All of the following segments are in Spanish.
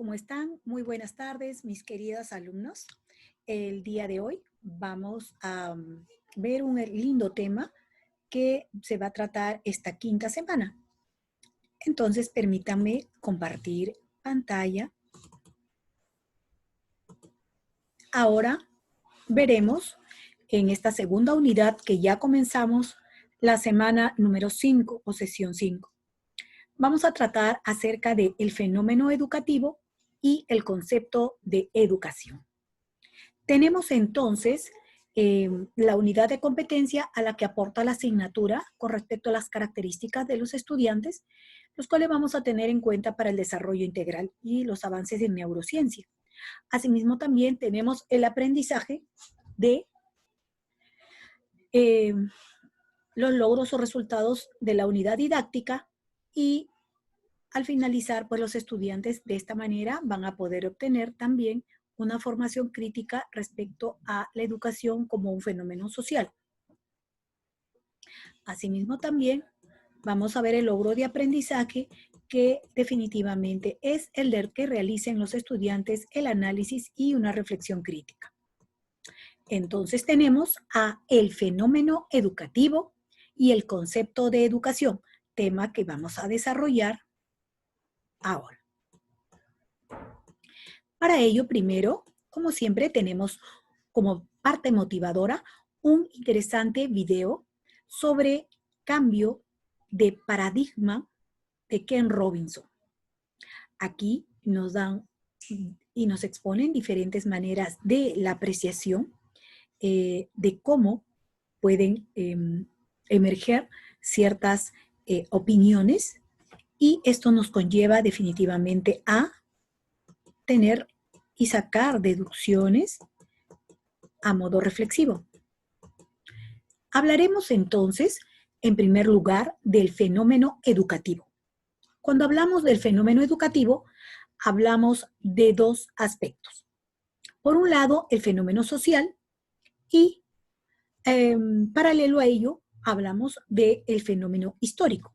¿Cómo están? Muy buenas tardes, mis queridos alumnos. El día de hoy vamos a ver un lindo tema que se va a tratar esta quinta semana. Entonces, permítanme compartir pantalla. Ahora veremos en esta segunda unidad que ya comenzamos la semana número 5 o sesión 5. Vamos a tratar acerca del fenómeno educativo y el concepto de educación. Tenemos entonces la unidad de competencia a la que aporta la asignatura con respecto a las características de los estudiantes, los cuales vamos a tener en cuenta para el desarrollo integral y los avances en neurociencia. Asimismo, también tenemos el aprendizaje de los logros o resultados de la unidad didáctica y al finalizar, pues los estudiantes de esta manera van a poder obtener también una formación crítica respecto a la educación como un fenómeno social. Asimismo, también vamos a ver el logro de aprendizaje que definitivamente es el de que realicen los estudiantes el análisis y una reflexión crítica. Entonces tenemos a el fenómeno educativo y el concepto de educación, tema que vamos a desarrollar ahora. Para ello, primero, como siempre, tenemos como parte motivadora un interesante video sobre cambio de paradigma de Ken Robinson. Aquí nos dan y nos exponen diferentes maneras de la apreciación de cómo pueden emerger ciertas opiniones, y esto nos conlleva definitivamente a tener y sacar deducciones a modo reflexivo. Hablaremos entonces, en primer lugar, del fenómeno educativo. Cuando hablamos del fenómeno educativo, hablamos de dos aspectos. Por un lado, el fenómeno social y, paralelo a ello, hablamos del fenómeno histórico.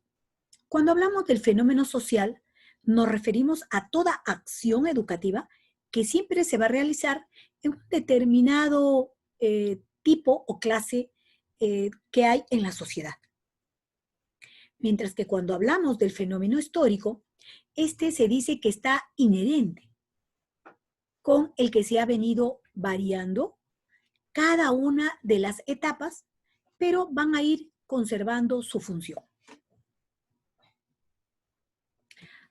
Cuando hablamos del fenómeno social, nos referimos a toda acción educativa que siempre se va a realizar en un determinado tipo o clase que hay en la sociedad. Mientras que cuando hablamos del fenómeno histórico, este se dice que está inherente con el que se ha venido variando cada una de las etapas, pero van a ir conservando su función.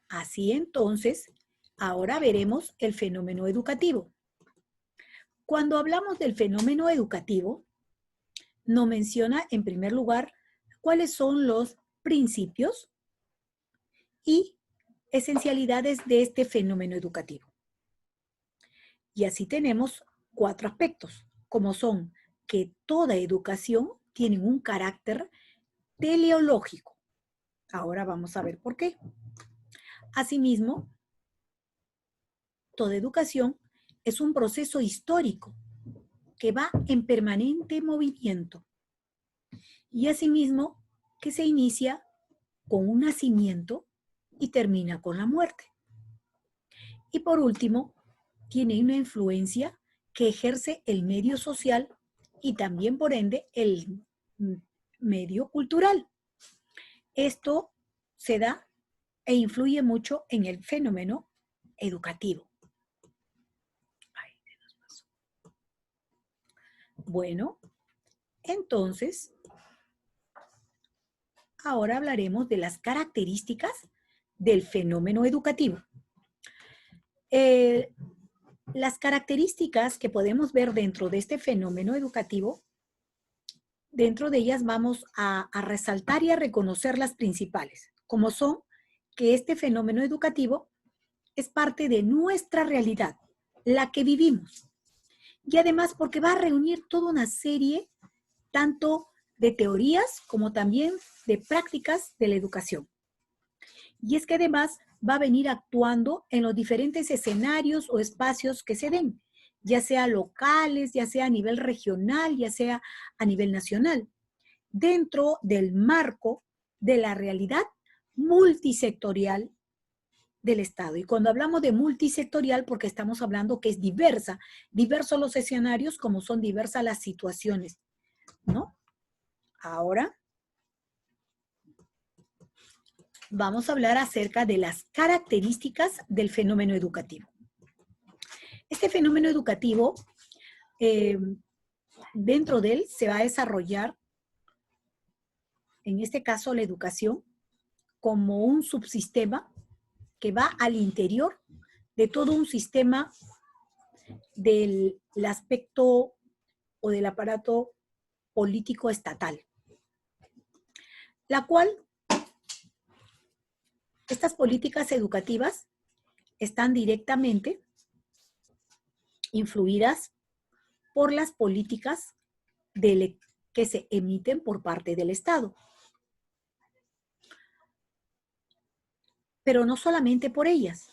Así entonces, ahora veremos el fenómeno educativo. Cuando hablamos del fenómeno educativo, nos menciona en primer lugar cuáles son los principios y esencialidades de este fenómeno educativo. Y así tenemos 4 aspectos, como son que toda educación tiene un carácter teleológico. Ahora vamos a ver por qué. Asimismo, toda educación es un proceso histórico que va en permanente movimiento y asimismo que se inicia con un nacimiento y termina con la muerte. Y por último, tiene una influencia que ejerce el medio social y también por ende el medio cultural. Esto se da e influye mucho en el fenómeno educativo. Bueno, entonces, ahora hablaremos de las características del fenómeno educativo. Las características que podemos ver dentro de este fenómeno educativo, dentro de ellas vamos a resaltar y a reconocer las principales, como son que este fenómeno educativo es parte de nuestra realidad, la que vivimos. Y además porque va a reunir toda una serie tanto de teorías como también de prácticas de la educación. Y es que además va a venir actuando en los diferentes escenarios o espacios que se den, ya sea locales, ya sea a nivel regional, ya sea a nivel nacional, dentro del marco de la realidad multisectorial del Estado. Y cuando hablamos de multisectorial, porque estamos hablando que es diversa, diversos los escenarios como son diversas las situaciones, ¿no? Ahora vamos a hablar acerca de las características del fenómeno educativo. Este fenómeno educativo, dentro de él se va a desarrollar, en este caso la educación, como un subsistema que va al interior de todo un sistema del aspecto o del aparato político estatal, la cual estas políticas educativas están directamente influidas por las políticas que se emiten por parte del Estado. Pero no solamente por ellas,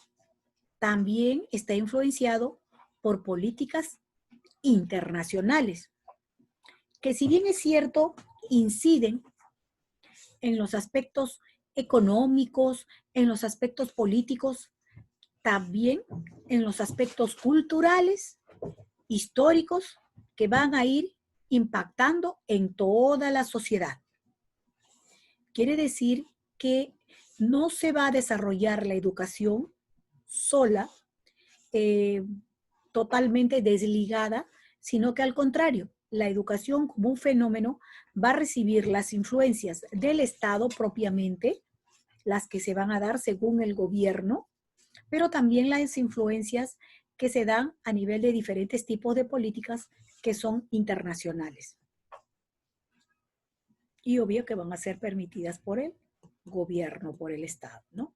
también está influenciado por políticas internacionales, que si bien es cierto, inciden en los aspectos económicos, en los aspectos políticos, también en los aspectos culturales, históricos, que van a ir impactando en toda la sociedad. Quiere decir que no se va a desarrollar la educación sola, totalmente desligada, sino que al contrario, la educación como un fenómeno va a recibir las influencias del Estado propiamente, las que se van a dar según el gobierno, pero también las influencias que se dan a nivel de diferentes tipos de políticas que son internacionales. Y obvio que van a ser permitidas por el gobierno, por el Estado, ¿no?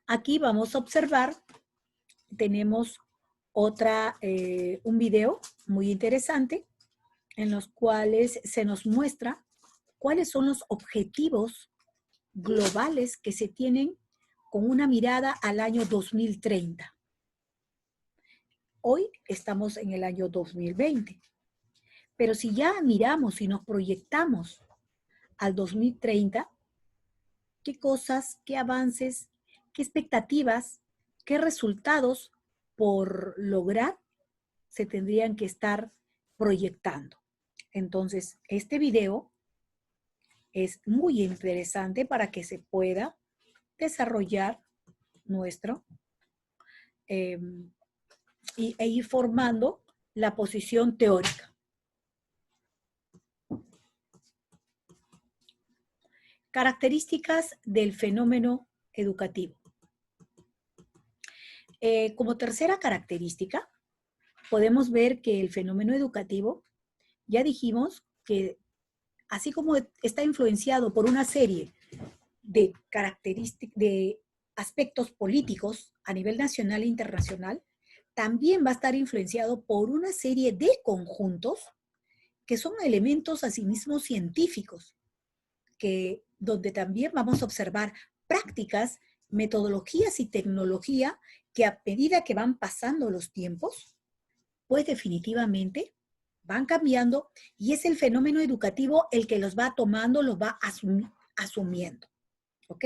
Aquí vamos a observar, tenemos un video muy interesante en los cuales se nos muestra cuáles son los objetivos globales que se tienen con una mirada al año 2030. Hoy estamos en el año 2020, pero si ya miramos y nos proyectamos al 2030, ¿qué cosas, qué avances, qué expectativas, qué resultados por lograr se tendrían que estar proyectando? Entonces, este video es muy interesante para que se pueda desarrollar nuestro e ir formando la posición teórica. Características del fenómeno educativo. Como tercera característica, podemos ver que el fenómeno educativo, ya dijimos que así como está influenciado por una serie de características, de aspectos políticos a nivel nacional e internacional, también va a estar influenciado por una serie de conjuntos que son elementos asimismo científicos, donde también vamos a observar prácticas, metodologías y tecnología que a medida que van pasando los tiempos, pues definitivamente van cambiando y es el fenómeno educativo el que los va tomando, los va asumiendo. ¿Ok?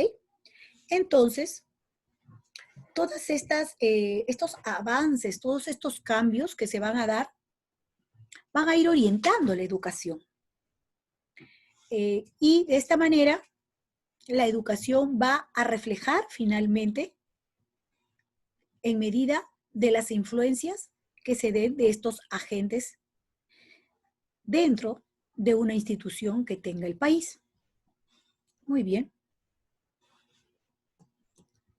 Entonces, todas estos avances, todos estos cambios que se van a dar, van a ir orientando la educación. Y de esta manera, la educación va a reflejar finalmente en medida de las influencias que se den de estos agentes dentro de una institución que tenga el país. Muy bien.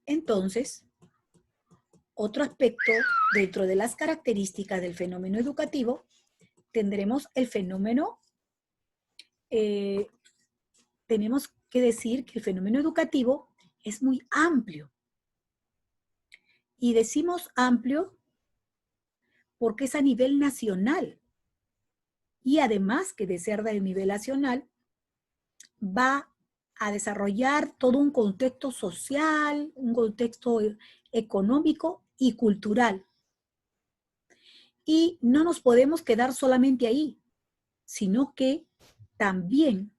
Entonces, otro aspecto dentro de las características del fenómeno educativo, tendremos el fenómeno, tenemos que decir que el fenómeno educativo es muy amplio. Y decimos amplio porque es a nivel nacional. Y además que de ser del nivel nacional, va a desarrollar todo un contexto social, un contexto económico y cultural. Y no nos podemos quedar solamente ahí, sino que también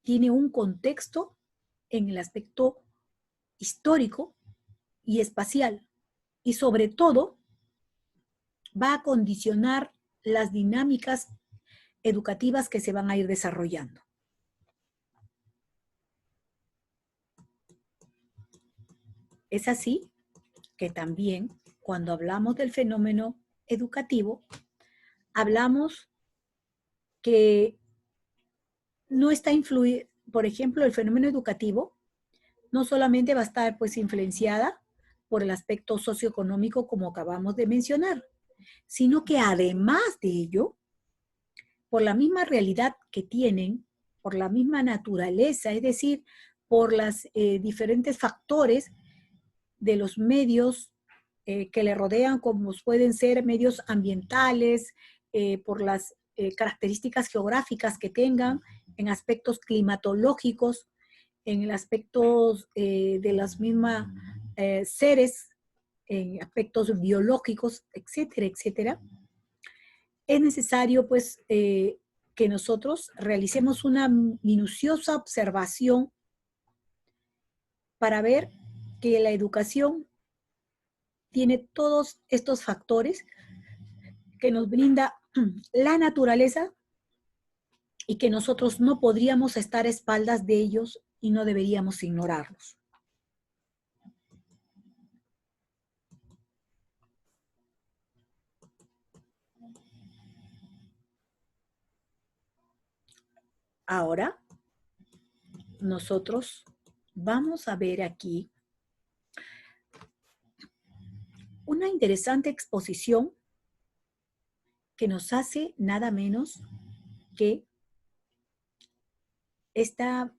tiene un contexto en el aspecto histórico y espacial. Y sobre todo, va a condicionar las dinámicas educativas que se van a ir desarrollando. Es así que también cuando hablamos del fenómeno educativo, hablamos que no está influido, por ejemplo, el fenómeno educativo no solamente va a estar pues influenciada por el aspecto socioeconómico como acabamos de mencionar, sino que además de ello, por la misma realidad que tienen, por la misma naturaleza, es decir, por los diferentes factores de los medios que le rodean, como pueden ser medios ambientales, por las características geográficas que tengan, en aspectos climatológicos, en el aspecto de las mismas seres, en aspectos biológicos, etcétera, etcétera. Es necesario, pues, que nosotros realicemos una minuciosa observación para ver que la educación tiene todos estos factores que nos brinda la naturaleza y que nosotros no podríamos estar a espaldas de ellos y no deberíamos ignorarlos. Ahora, nosotros vamos a ver aquí una interesante exposición que nos hace nada menos que esta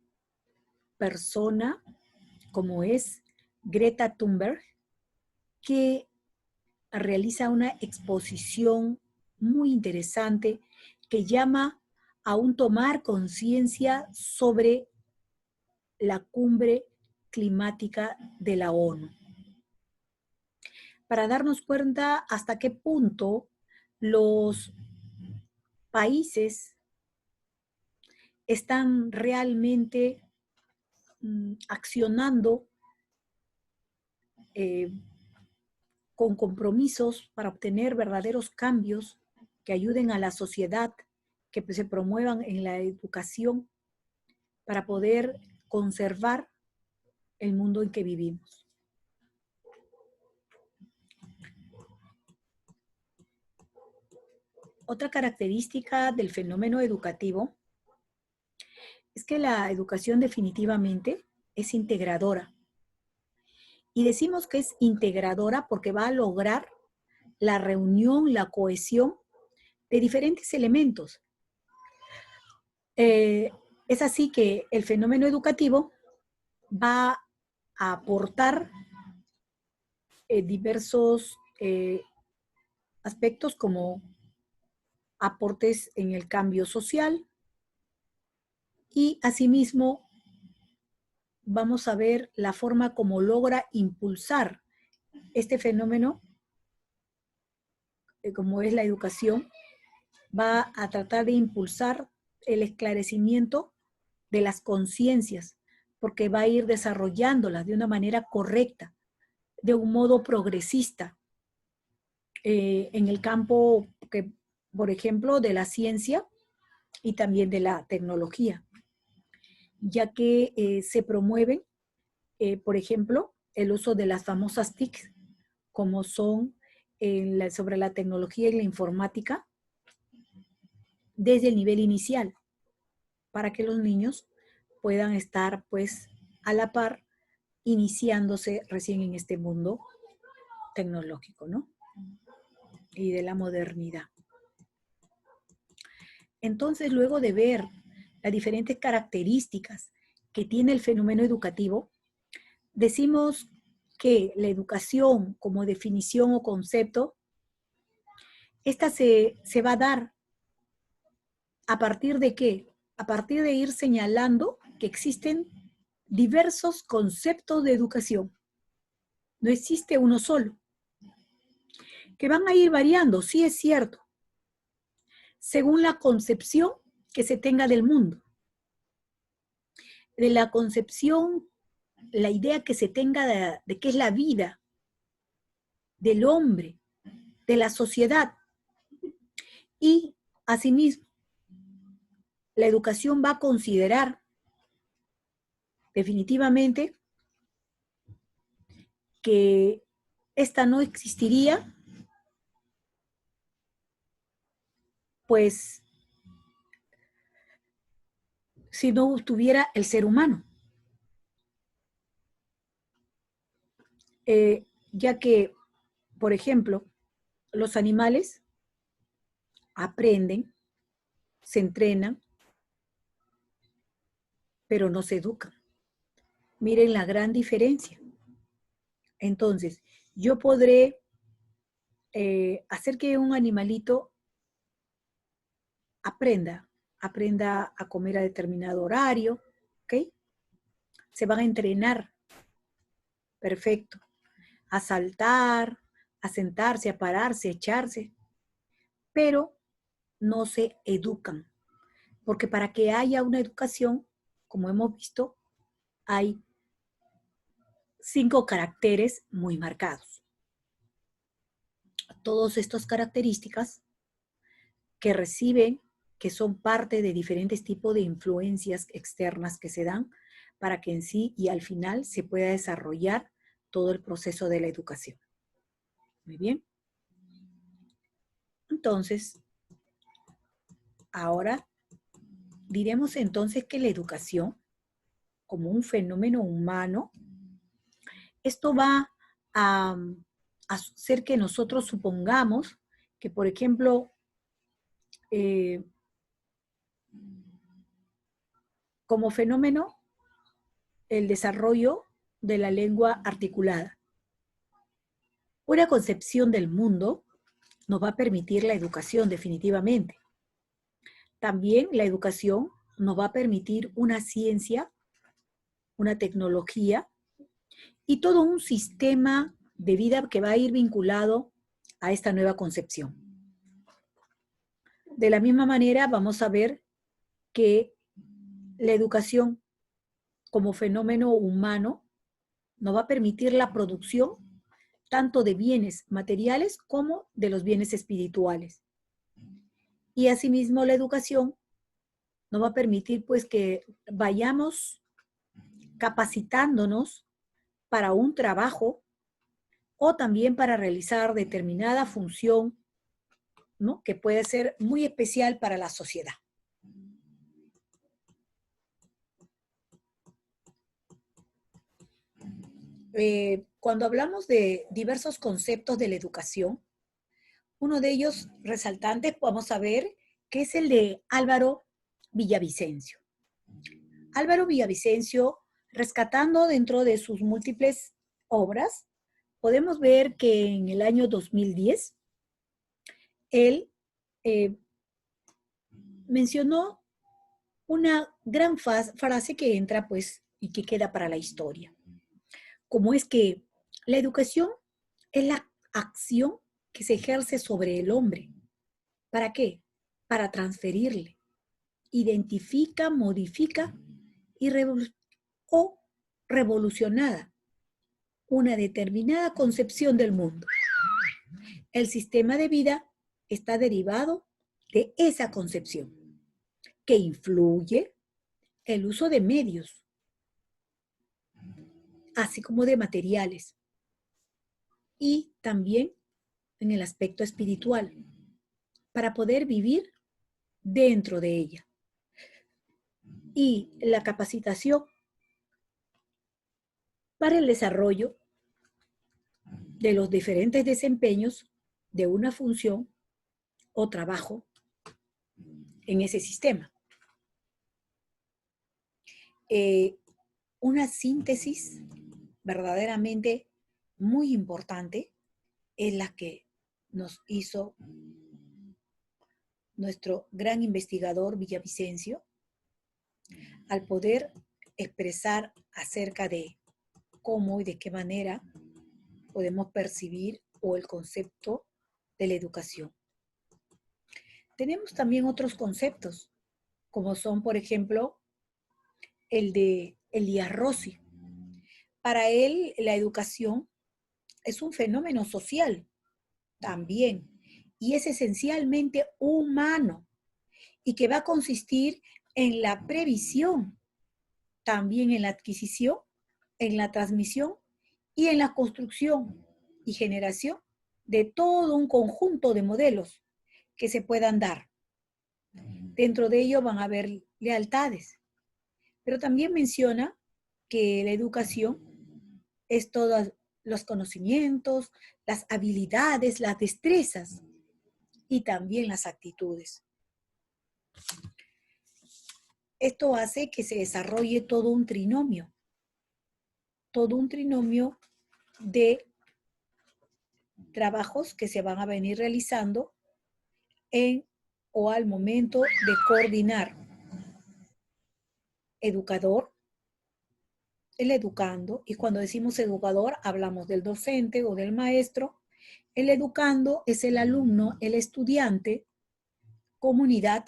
persona, como es Greta Thunberg, que realiza una exposición muy interesante que llama a un tomar conciencia sobre la cumbre climática de la ONU, para darnos cuenta hasta qué punto los países están realmente accionando con compromisos para obtener verdaderos cambios que ayuden a la sociedad, que se promuevan en la educación para poder conservar el mundo en que vivimos. Otra característica del fenómeno educativo es que la educación definitivamente es integradora. Y decimos que es integradora porque va a lograr la reunión, la cohesión de diferentes elementos. Es así que el fenómeno educativo va a aportar diversos aspectos como aportes en el cambio social y asimismo vamos a ver la forma como logra impulsar este fenómeno, como es la educación, va a tratar de impulsar el esclarecimiento de las conciencias, porque va a ir desarrollándolas de una manera correcta, de un modo progresista, en el campo, que, por ejemplo, de la ciencia y también de la tecnología, ya que se promueven, por ejemplo, el uso de las famosas TIC, como son sobre la tecnología y la informática, desde el nivel inicial, para que los niños puedan estar pues a la par, iniciándose recién en este mundo tecnológico, ¿no? Y de la modernidad. Entonces, luego de ver las diferentes características que tiene el fenómeno educativo, decimos que la educación como definición o concepto, esta se va a dar a partir de ¿qué? A partir de ir señalando que existen diversos conceptos de educación. No existe uno solo. Que van a ir variando, sí es cierto, según la concepción que se tenga del mundo. De la concepción la idea que se tenga de qué es la vida del hombre, de la sociedad. Y asimismo, la educación va a considerar definitivamente que esta no existiría, pues, si no tuviera el ser humano. Ya que, por ejemplo, los animales aprenden, se entrenan, pero no se educan. Miren la gran diferencia. Entonces, yo podré hacer que un animalito aprenda a comer a determinado horario, ¿ok? Se van a entrenar, perfecto, a saltar, a sentarse, a pararse, a echarse, pero no se educan, porque para que haya una educación, como hemos visto, hay 5 caracteres muy marcados. Todas estas características que reciben, que son parte de diferentes tipos de influencias externas que se dan para que en sí y al final se pueda desarrollar todo el proceso de la educación. Muy bien. Entonces, ahora diremos entonces que la educación, como un fenómeno humano, esto va a hacer que nosotros supongamos que, por ejemplo, como fenómeno, el desarrollo de la lengua articulada. Una concepción del mundo nos va a permitir la educación definitivamente. También la educación nos va a permitir una ciencia, una tecnología y todo un sistema de vida que va a ir vinculado a esta nueva concepción. De la misma manera, vamos a ver que la educación como fenómeno humano nos va a permitir la producción tanto de bienes materiales como de los bienes espirituales. Y asimismo la educación nos va a permitir pues que vayamos capacitándonos para un trabajo o también para realizar determinada función, ¿no?, que puede ser muy especial para la sociedad. Cuando hablamos de diversos conceptos de la educación, uno de ellos resaltantes vamos a ver que es el de Álvaro Villavicencio. Álvaro Villavicencio, rescatando dentro de sus múltiples obras, podemos ver que en el año 2010 él mencionó una gran frase que entra pues y que queda para la historia, como es que la educación es la acción que se ejerce sobre el hombre. ¿Para qué? Para transferirle. Identifica, modifica y revolucionada una determinada concepción del mundo. El sistema de vida está derivado de esa concepción, que influye el uso de medios, así como de materiales, y también en el aspecto espiritual, para poder vivir dentro de ella. Y la capacitación para el desarrollo de los diferentes desempeños de una función o trabajo en ese sistema. Una síntesis verdaderamente muy importante es la que nos hizo nuestro gran investigador Villavicencio al poder expresar acerca de cómo y de qué manera podemos percibir o el concepto de la educación. Tenemos también otros conceptos, como son, por ejemplo, el de Elías Rossi. Para él, la educación es un fenómeno social también y es esencialmente humano y que va a consistir en la previsión, también en la adquisición, en la transmisión y en la construcción y generación de todo un conjunto de modelos que se puedan dar. Dentro de ello van a haber lealtades, pero también menciona que la educación es todos los conocimientos, las habilidades, las destrezas y también las actitudes. Esto hace que se desarrolle todo un trinomio de trabajos que se van a venir realizando en o al momento de coordinar educador, el educando, y cuando decimos educador hablamos del docente o del maestro. El educando es el alumno, el estudiante, comunidad,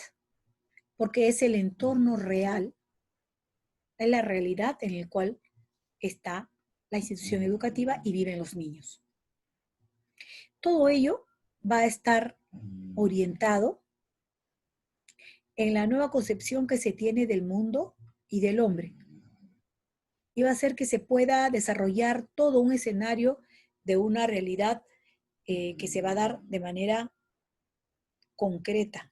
porque es el entorno real, es la realidad en el cual está la institución educativa y viven los niños. Todo ello va a estar orientado en la nueva concepción que se tiene del mundo y del hombre. Y va a hacer que se pueda desarrollar todo un escenario de una realidad que se va a dar de manera concreta.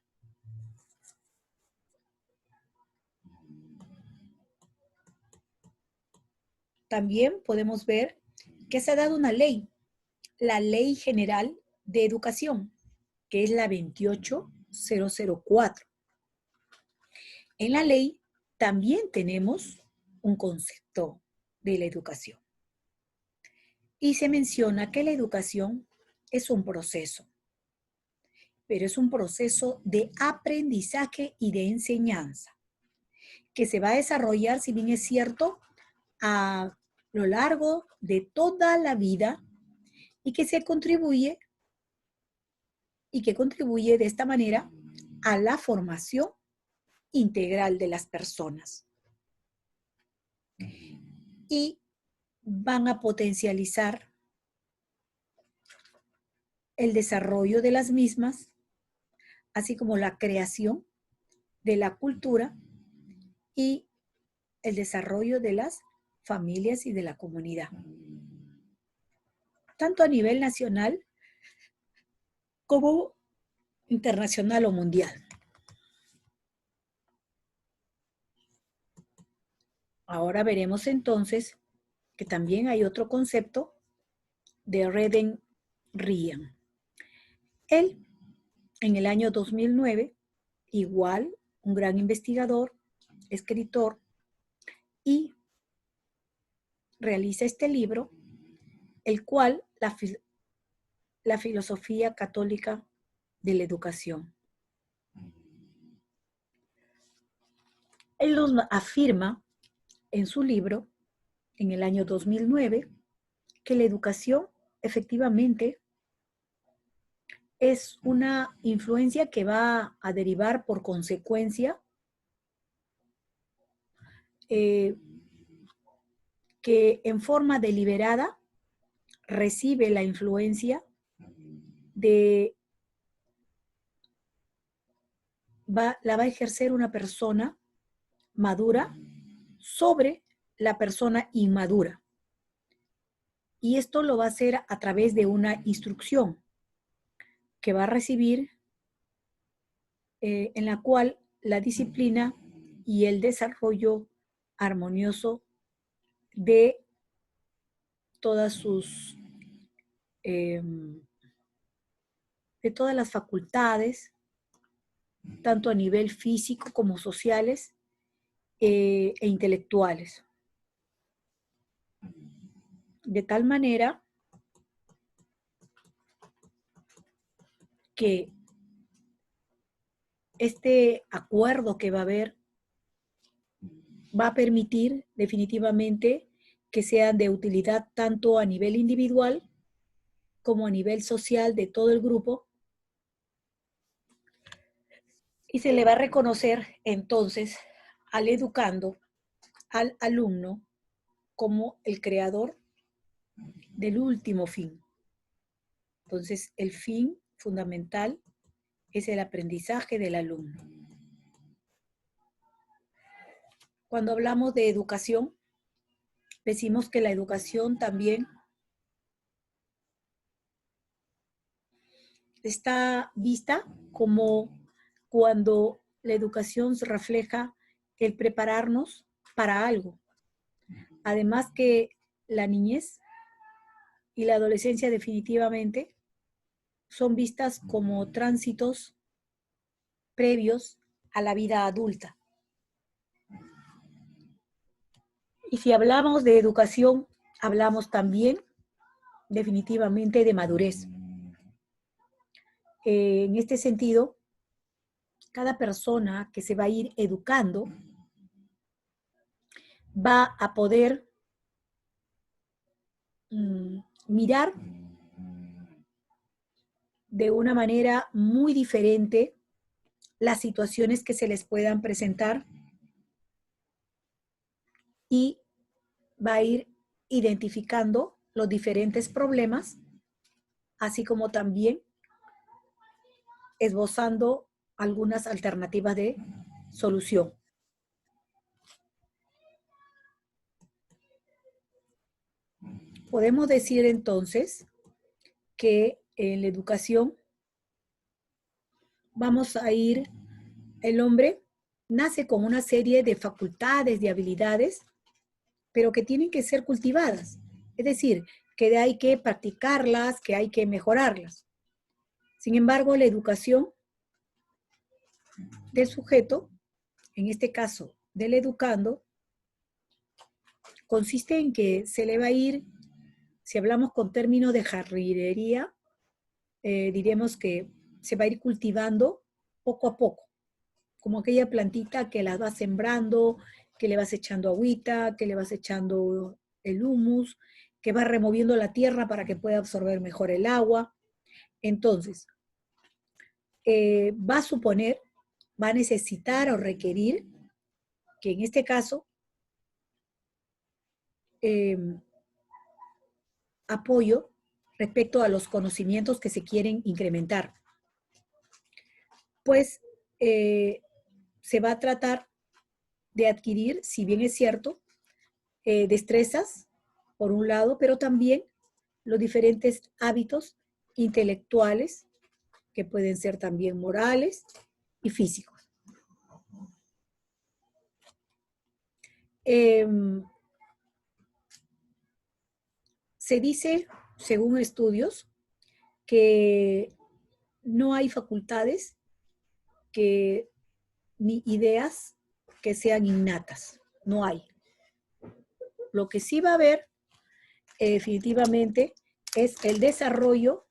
También podemos ver que se ha dado una ley, la Ley General de Educación, que es la 28004. En la ley también tenemos un concepto de la educación. Y se menciona que la educación es un proceso, pero es un proceso de aprendizaje y de enseñanza, que se va a desarrollar, si bien es cierto, a lo largo de toda la vida y que contribuye de esta manera a la formación integral de las personas. Y van a potencializar el desarrollo de las mismas, así como la creación de la cultura y el desarrollo de las familias y de la comunidad, tanto a nivel nacional como internacional o mundial. Ahora veremos entonces que también hay otro concepto de Reden Ryan. Él, en el año 2009, igual un gran investigador, escritor, y realiza este libro, el cual la filosofía católica de la educación. Él nos afirma en su libro, en el año 2009, que la educación efectivamente es una influencia que va a derivar por consecuencia que en forma deliberada recibe la influencia la va a ejercer una persona madura sobre la persona inmadura. Y esto lo va a hacer a través de una instrucción que va a recibir, en la cual la disciplina y el desarrollo armonioso de todas de todas las facultades, tanto a nivel físico como sociales e intelectuales. De tal manera que este acuerdo que va a haber va a permitir definitivamente que sean de utilidad tanto a nivel individual como a nivel social de todo el grupo, y se le va a reconocer entonces al educando, al alumno, como el creador del último fin. Entonces, el fin fundamental es el aprendizaje del alumno. Cuando hablamos de educación, decimos que la educación también está vista como cuando la educación se refleja el prepararnos para algo. Además que la niñez y la adolescencia definitivamente son vistas como tránsitos previos a la vida adulta. Y si hablamos de educación, hablamos también definitivamente de madurez. En este sentido, cada persona que se va a ir educando va a poder mirar de una manera muy diferente las situaciones que se les puedan presentar y va a ir identificando los diferentes problemas, así como también esbozando algunas alternativas de solución. Podemos decir entonces que en la educación vamos a ir, el hombre nace con una serie de facultades, de habilidades, pero que tienen que ser cultivadas. Es decir, que hay que practicarlas, que hay que mejorarlas. Sin embargo, la educación del sujeto, en este caso del educando, consiste en que se le va a ir, si hablamos con términos de jardinería, diremos que se va a ir cultivando poco a poco, como aquella plantita que la vas sembrando, que le vas echando agüita, que le vas echando el humus, que va removiendo la tierra para que pueda absorber mejor el agua. Entonces, va a suponer, va a necesitar o requerir que en este caso apoyo respecto a los conocimientos que se quieren incrementar. Pues se va a tratar de adquirir, si bien es cierto, destrezas, por un lado, pero también los diferentes hábitos intelectuales, que pueden ser también morales y físicos. Se dice, según estudios, que no hay facultades ni ideas que sean innatas, no hay. Lo que sí va a haber definitivamente es el desarrollo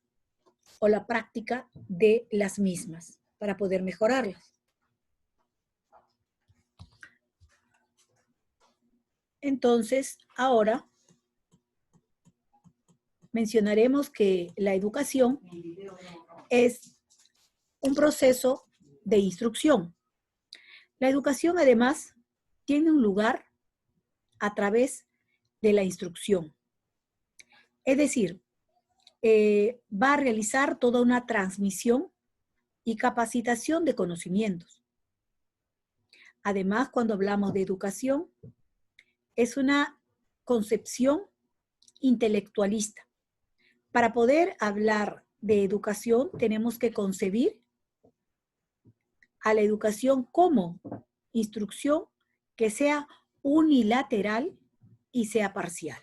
o la práctica de las mismas para poder mejorarlas. Entonces, ahora mencionaremos que la educación es un proceso de instrucción. La educación, además, tiene un lugar a través de la instrucción. Es decir, va a realizar toda una transmisión y capacitación de conocimientos. Además, cuando hablamos de educación, es una concepción intelectualista. Para poder hablar de educación, tenemos que concebir a la educación como instrucción que sea unilateral y sea parcial.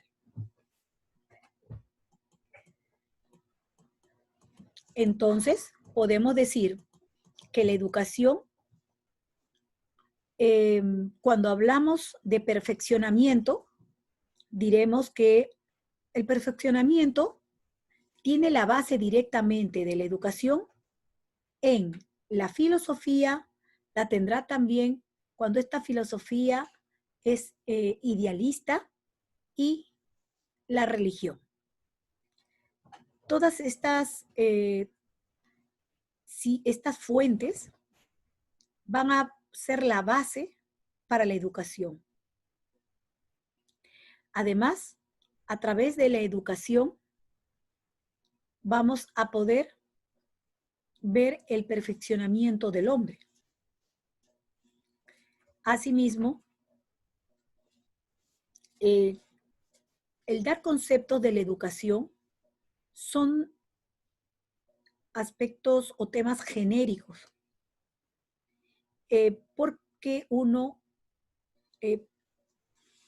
Entonces, podemos decir que la educación, cuando hablamos de perfeccionamiento, diremos que el perfeccionamiento tiene la base directamente de la educación en la filosofía, la tendrá también cuando esta filosofía es idealista, y la religión. Todas estas, estas fuentes van a ser la base para la educación. Además, a través de la educación, vamos a poder ver el perfeccionamiento del hombre. Asimismo, el dar conceptos de la educación son aspectos o temas genéricos, porque uno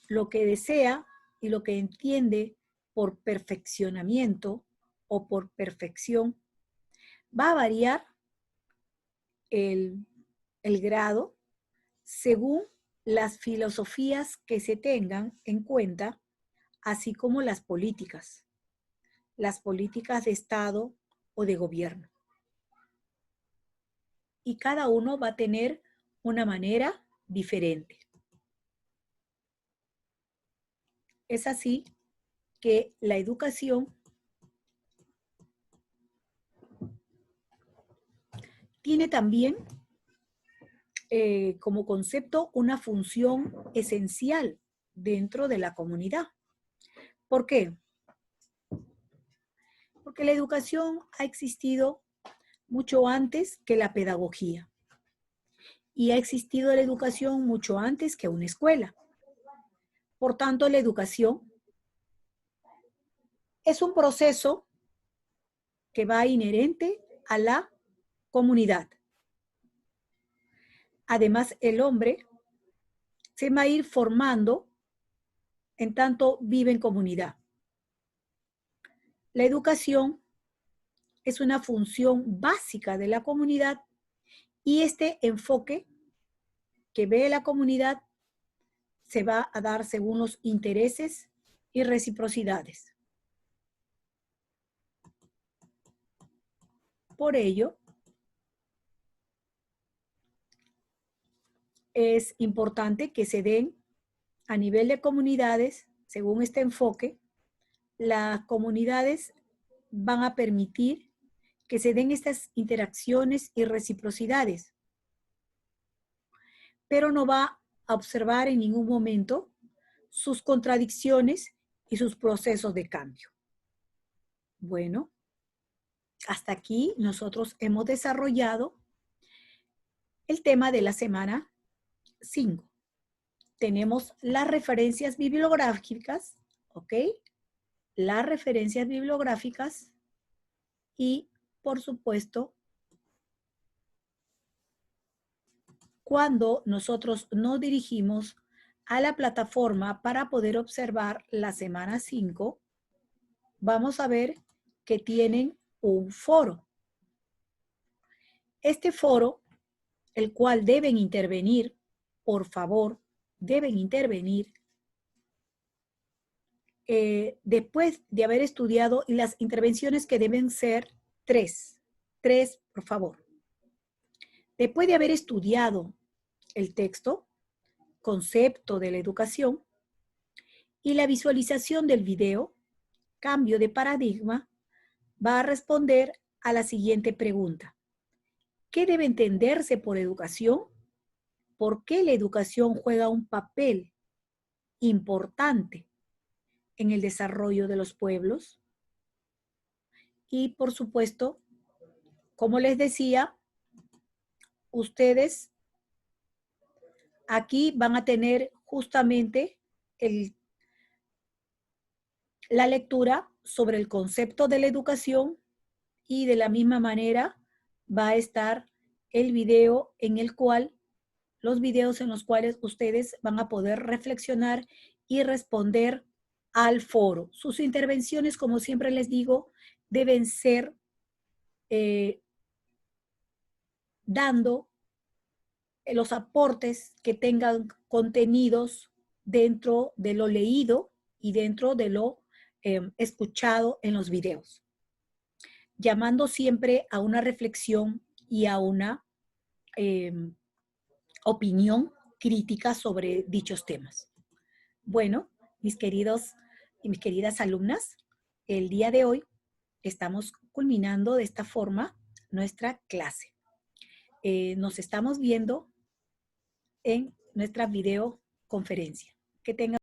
lo que desea y lo que entiende por perfeccionamiento o por perfección va a variar el grado según las filosofías que se tengan en cuenta, así como las políticas de Estado o de gobierno. Y cada uno va a tener una manera diferente. Es así que la educación tiene también como concepto una función esencial dentro de la comunidad. ¿Por qué? Porque la educación ha existido mucho antes que la pedagogía y ha existido la educación mucho antes que una escuela. Por tanto, la educación es un proceso que va inherente a la comunidad. Además, el hombre se va a ir formando en tanto vive en comunidad. La educación es una función básica de la comunidad y este enfoque que ve la comunidad se va a dar según los intereses y reciprocidades. Por ello, es importante que se den a nivel de comunidades, según este enfoque, las comunidades van a permitir que se den estas interacciones y reciprocidades, pero no va a observar en ningún momento sus contradicciones y sus procesos de cambio. Bueno, hasta aquí nosotros hemos desarrollado el tema de la semana 5. Tenemos las referencias bibliográficas, ¿ok? Las referencias bibliográficas y, por supuesto, cuando nosotros nos dirigimos a la plataforma para poder observar la semana 5, vamos a ver que tienen un foro. Este foro, el cual deben intervenir, por favor, deben intervenir después de haber estudiado, y las intervenciones que deben ser 3, por favor. Después de haber estudiado el texto, concepto de la educación y la visualización del video, cambio de paradigma, va a responder a la siguiente pregunta. ¿Qué debe entenderse por educación? ¿Por qué la educación juega un papel importante en el desarrollo de los pueblos? Y, por supuesto, como les decía, ustedes aquí van a tener justamente la lectura sobre el concepto de la educación y de la misma manera va a estar el video los videos en los cuales ustedes van a poder reflexionar y responder al foro. Sus intervenciones, como siempre les digo, deben ser dando los aportes que tengan contenidos dentro de lo leído y dentro de lo escuchado en los videos, llamando siempre a una reflexión y a una opinión crítica sobre dichos temas. Bueno, mis queridos y mis queridas alumnas, el día de hoy estamos culminando de esta forma nuestra clase. Nos estamos viendo en nuestra videoconferencia. Que tengan